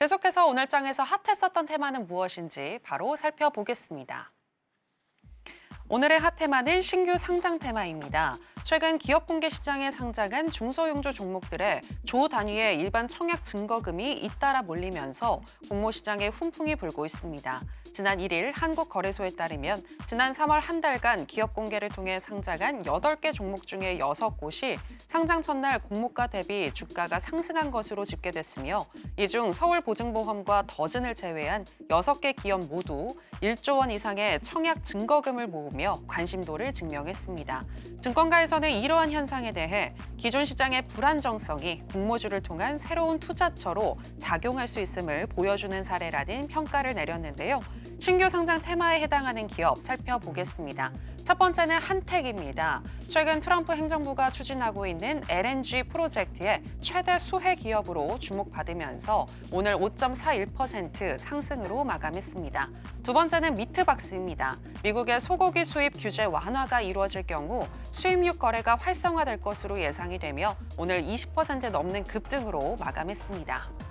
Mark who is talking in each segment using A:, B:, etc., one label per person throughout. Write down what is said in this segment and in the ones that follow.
A: 계속해서 오늘 장에서 핫했었던 테마는 무엇인지 바로 살펴보겠습니다. 오늘의 핫 테마는 신규 상장 테마입니다. 최근 기업 공개 시장에 상장한 중소형주 종목들의 조 단위의 일반 청약 증거금이 잇따라 몰리면서 공모 시장에 훈풍이 불고 있습니다. 지난 1일 한국거래소에 따르면 지난 3월 한 달간 기업 공개를 통해 상장한 8개 종목 중에 6곳이 상장 첫날 공모가 대비 주가가 상승한 것으로 집계됐으며 이 중 서울보증보험과 더즌을 제외한 6개 기업 모두 1조 원 이상의 청약 증거금을 모으며 관심도를 증명했습니다. 증권가에서는 이러한 현상에 대해 기존 시장의 불안정성이 공모주를 통한 새로운 투자처로 작용할 수 있음을 보여주는 사례라는 평가를 내렸는데요. 신규 상장 테마에 해당하는 기업 살펴보겠습니다. 첫 번째는 한택입니다. 최근 트럼프 행정부가 추진하고 있는 LNG 프로젝트의 최대 수혜 기업으로 주목받으면서 오늘 5.41% 상승으로 마감했습니다. 두 번째는 미트박스입니다. 미국의 소고기 수입 규제 완화가 이루어질 경우 수입육 거래가 활성화될 것으로 예상이 되며 오늘 20% 넘는 급등으로 마감했습니다.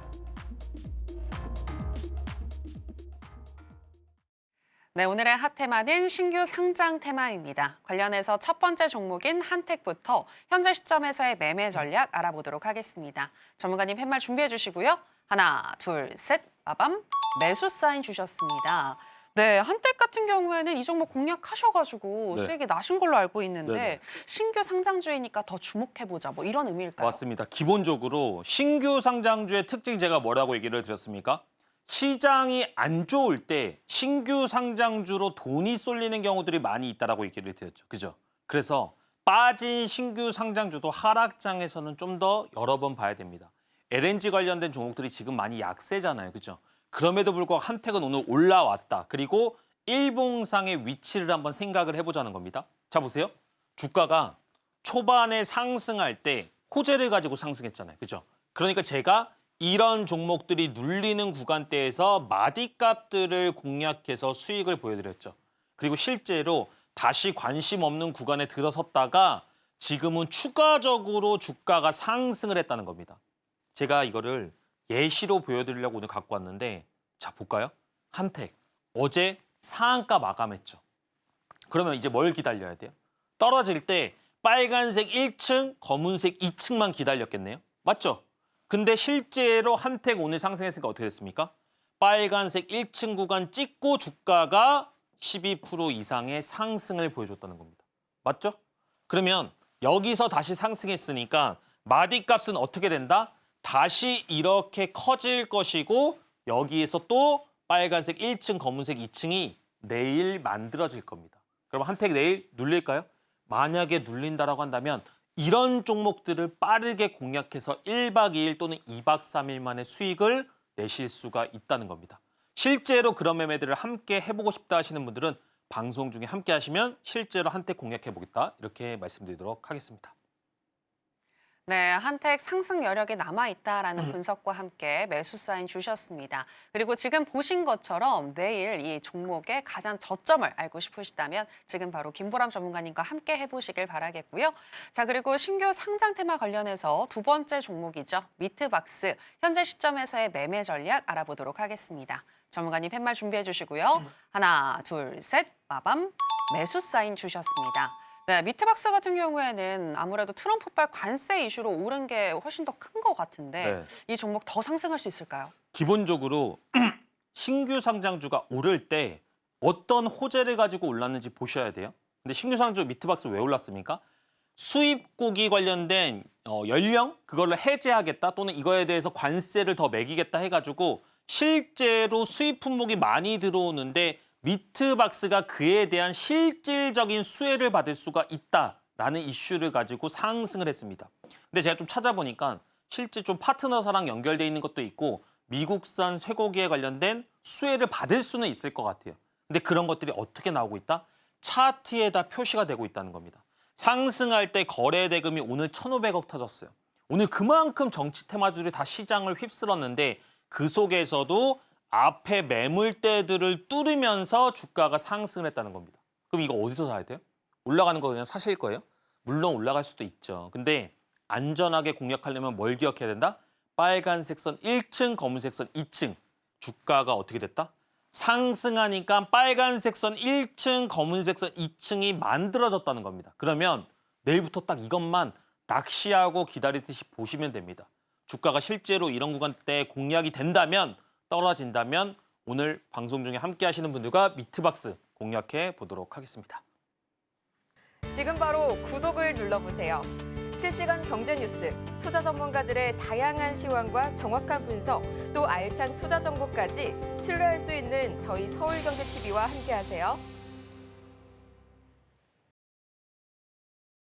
A: 네, 오늘의 핫 테마는 신규 상장 테마입니다. 관련해서 첫 번째 종목인 한택부터 현재 시점에서의 매매 전략 알아보도록 하겠습니다. 전문가님 팻말 준비해 주시고요. 하나, 둘, 셋, 빠밤! 매수 사인 주셨습니다. 네, 한택 같은 경우에는 이 종목 공략하셔가지고 수익이 나신 걸로 알고 있는데 신규 상장주이니까 더 주목해보자 뭐 이런 의미일까요?
B: 맞습니다. 기본적으로 신규 상장주의 특징이 제가 뭐라고 얘기를 드렸습니까? 시장이 안 좋을 때 신규 상장주로 돈이 쏠리는 경우들이 많이 있다라고 얘기를 드렸죠. 그죠? 그래서 빠진 신규 상장주도 하락장에서는 좀 더 여러 번 봐야 됩니다. LNG 관련된 종목들이 지금 많이 약세잖아요. 그죠? 그럼에도 불구하고 한택은 오늘 올라왔다. 그리고 일봉상의 위치를 한번 생각을 해보자는 겁니다. 자, 보세요. 주가가 초반에 상승할 때 호재를 가지고 상승했잖아요. 그죠? 그러니까 제가 이런 종목들이 눌리는 구간대에서 마디값들을 공략해서 수익을 보여드렸죠. 그리고 실제로 다시 관심 없는 구간에 들어섰다가 지금은 추가적으로 주가가 상승을 했다는 겁니다. 제가 이거를 예시로 보여드리려고 오늘 갖고 왔는데 자, 볼까요? 한택, 어제 상한가 마감했죠. 그러면 이제 뭘 기다려야 돼요? 떨어질 때 빨간색 1층, 검은색 2층만 기다렸겠네요. 맞죠? 근데 실제로 한택 오늘 상승했으니까 어떻게 됐습니까? 빨간색 1층 구간 찍고 주가가 12% 이상의 상승을 보여줬다는 겁니다. 맞죠? 그러면 여기서 다시 상승했으니까 마디값은 어떻게 된다? 다시 이렇게 커질 것이고 여기에서 또 빨간색 1층, 검은색 2층이 내일 만들어질 겁니다. 그럼 한택 내일 눌릴까요? 만약에 눌린다라고 한다면 이런 종목들을 빠르게 공략해서 1박 2일 또는 2박 3일 만에 수익을 내실 수가 있다는 겁니다. 실제로 그런 매매들을 함께 해보고 싶다 하시는 분들은 방송 중에 함께 하시면 실제로 한택 공략해보겠다 이렇게 말씀드리도록 하겠습니다.
A: 네, 한택 상승 여력이 남아있다라는 분석과 함께 매수 사인 주셨습니다. 그리고 지금 보신 것처럼 내일 이 종목의 가장 저점을 알고 싶으시다면 지금 바로 김보람 전문가님과 함께 해보시길 바라겠고요. 자, 그리고 신규 상장 테마 관련해서 두 번째 종목이죠. 미트박스, 현재 시점에서의 매매 전략 알아보도록 하겠습니다. 전문가님 팻말 준비해 주시고요. 하나, 둘, 셋, 빠밤! 매수 사인 주셨습니다. 네, 미트박스 같은 경우에는 아무래도 트럼프발 관세 이슈로 오른 게 훨씬 더 큰 것 같은데 이 종목 더 상승할 수 있을까요?
B: 기본적으로 신규 상장주가 오를 때 어떤 호재를 가지고 올랐는지 보셔야 돼요. 근데 신규 상장주 미트박스 왜 올랐습니까? 수입고기 관련된 연령 그걸로 해제하겠다 또는 이거에 대해서 관세를 더 매기겠다 해가지고 실제로 수입 품목이 많이 들어오는데 미트박스가 그에 대한 실질적인 수혜를 받을 수가 있다라는 이슈를 가지고 상승을 했습니다. 근데 제가 좀 찾아보니까 실제 좀 파트너사랑 연결돼 있는 것도 있고 미국산 쇠고기에 관련된 수혜를 받을 수는 있을 것 같아요. 근데 그런 것들이 어떻게 나오고 있다? 차트에다 표시가 되고 있다는 겁니다. 상승할 때 거래 대금이 오늘 1,500억 터졌어요. 오늘 그만큼 정치 테마주들이 다 시장을 휩쓸었는데 그 속에서도 앞에 매물대들을 뚫으면서 주가가 상승을 했다는 겁니다. 그럼 이거 어디서 사야 돼요? 올라가는 거 그냥 사실 거예요? 물론 올라갈 수도 있죠. 근데 안전하게 공략하려면 뭘 기억해야 된다? 빨간색 선 1층, 검은색 선 2층. 주가가 어떻게 됐다? 상승하니까 빨간색 선 1층, 검은색 선 2층이 만들어졌다는 겁니다. 그러면 내일부터 딱 이것만 낚시하고 기다리듯이 보시면 됩니다. 주가가 실제로 이런 구간대 공략이 된다면, 떨어진다면 오늘 방송 중에 함께 하시는 분들과 미트박스 공략해 보도록 하겠습니다.
C: 지금 바로 구독을 눌러보세요. 실시간 경제 뉴스, 투자 전문가들의 다양한 시황과 정확한 분석, 또 알찬 투자 정보까지 신뢰할 수 있는 저희 서울경제TV와 함께하세요.